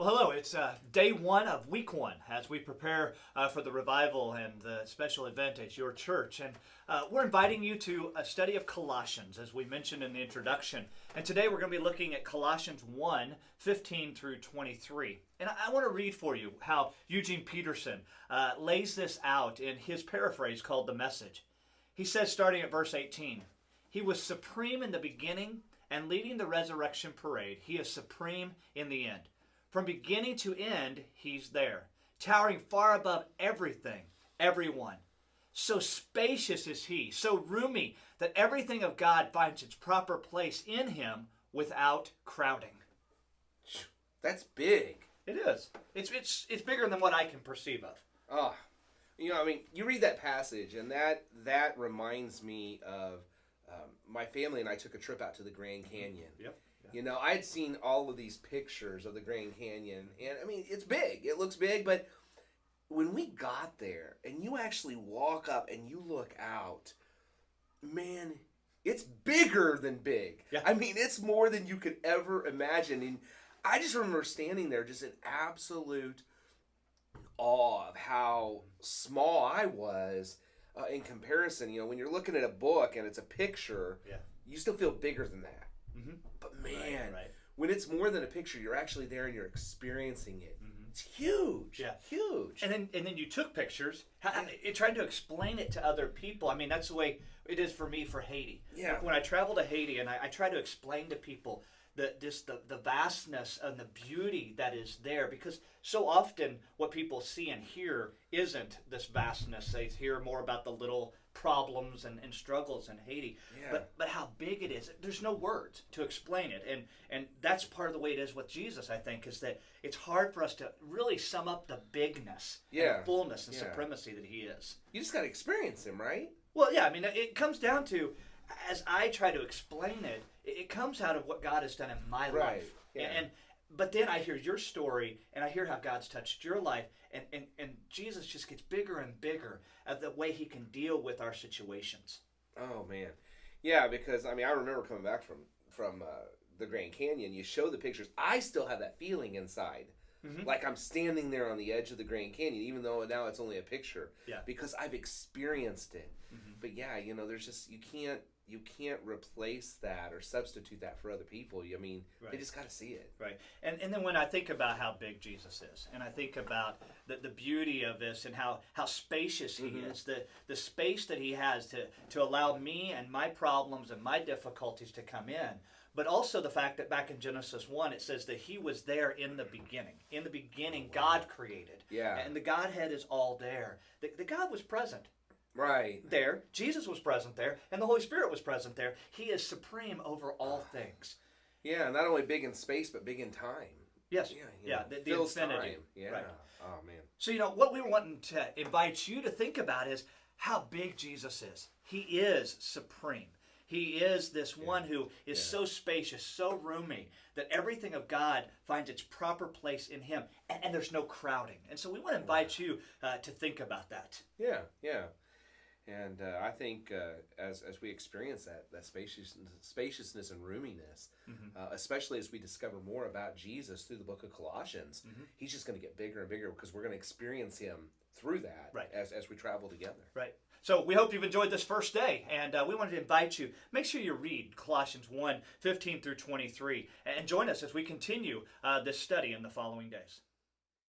Well, hello. It's day one of week one as we prepare for the revival and the special event at your church. And we're inviting you to a study of Colossians, as we mentioned in the introduction. And today we're going to be looking at Colossians 1:15 through 23. And I want to read for you how Eugene Peterson lays this out in his paraphrase called The Message. He says, starting at verse 18, "He was supreme in the beginning and leading the resurrection parade. He is supreme in the end. From beginning to end, he's there, towering far above everything, everyone. So spacious is he, so roomy that everything of God finds its proper place in him without crowding." That's big. It is. It's bigger than what I can perceive of. Oh, you read that passage, and that reminds me of my family and I took a trip out to the Grand Canyon. Yep. I had seen all of these pictures of the Grand Canyon, and it's big. It looks big, but when we got there and you actually walk up and you look out, man, it's bigger than big. Yeah. It's more than you could ever imagine. And I just remember standing there just in absolute awe of how small I was in comparison. When you're looking at a book and it's a picture, you still feel bigger than that. Mm-hmm. But man, Right. when it's more than a picture, you're actually there and you're experiencing it. Mm-hmm. It's huge. Yeah. Huge. And then you took pictures, trying to explain it to other people. That's the way it is for me for Haiti. Yeah. When I travel to Haiti and I try to explain to people the vastness and the beauty that is there, because so often what people see and hear isn't this vastness. They hear more about the little problems and struggles in Haiti. Yeah. But how big it is, there's no words to explain it. And that's part of the way it is with Jesus, I think, is that it's hard for us to really sum up the bigness and fullness and supremacy that he is. You just got to experience him, right? Well, yeah, it comes down to, as I try to explain it, it comes out of what God has done in my life. Yeah. But then I hear your story, and I hear how God's touched your life, and Jesus just gets bigger and bigger at the way he can deal with our situations. Oh, man. Yeah, because, I remember coming back from the Grand Canyon. You show the pictures. I still have that feeling inside. Mm-hmm. Like I'm standing there on the edge of the Grand Canyon, even though now it's only a picture. Yeah. Because I've experienced it. Mm-hmm. But yeah, there's just, you can't replace that or substitute that for other people. They just got to see it. Right. And then when I think about how big Jesus is, and I think about the beauty of this and how spacious he Mm-hmm. is, the space that he has to allow me and my problems and my difficulties to come in, but also the fact that back in Genesis 1, it says that he was there in the beginning. In the beginning, God created. Yeah. And the Godhead is all there. The God was present. Right. There. Jesus was present there, and the Holy Spirit was present there. He is supreme over all things. Yeah, not only big in space, but big in time. Yes. The infinity. Time. Yeah. Right. Oh, man. So, what we were wanting to invite you to think about is how big Jesus is. He is supreme. He is this one who is so spacious, so roomy, that everything of God finds its proper place in him, and there's no crowding. And so we want to invite you to think about that. Yeah. And I think as we experience that spaciousness and roominess, especially as we discover more about Jesus through the book of Colossians, he's just going to get bigger and bigger because we're going to experience him through that as we travel together. Right. So we hope you've enjoyed this first day, and we wanted to invite you, make sure you read Colossians 1:15 through 23, and join us as we continue this study in the following days.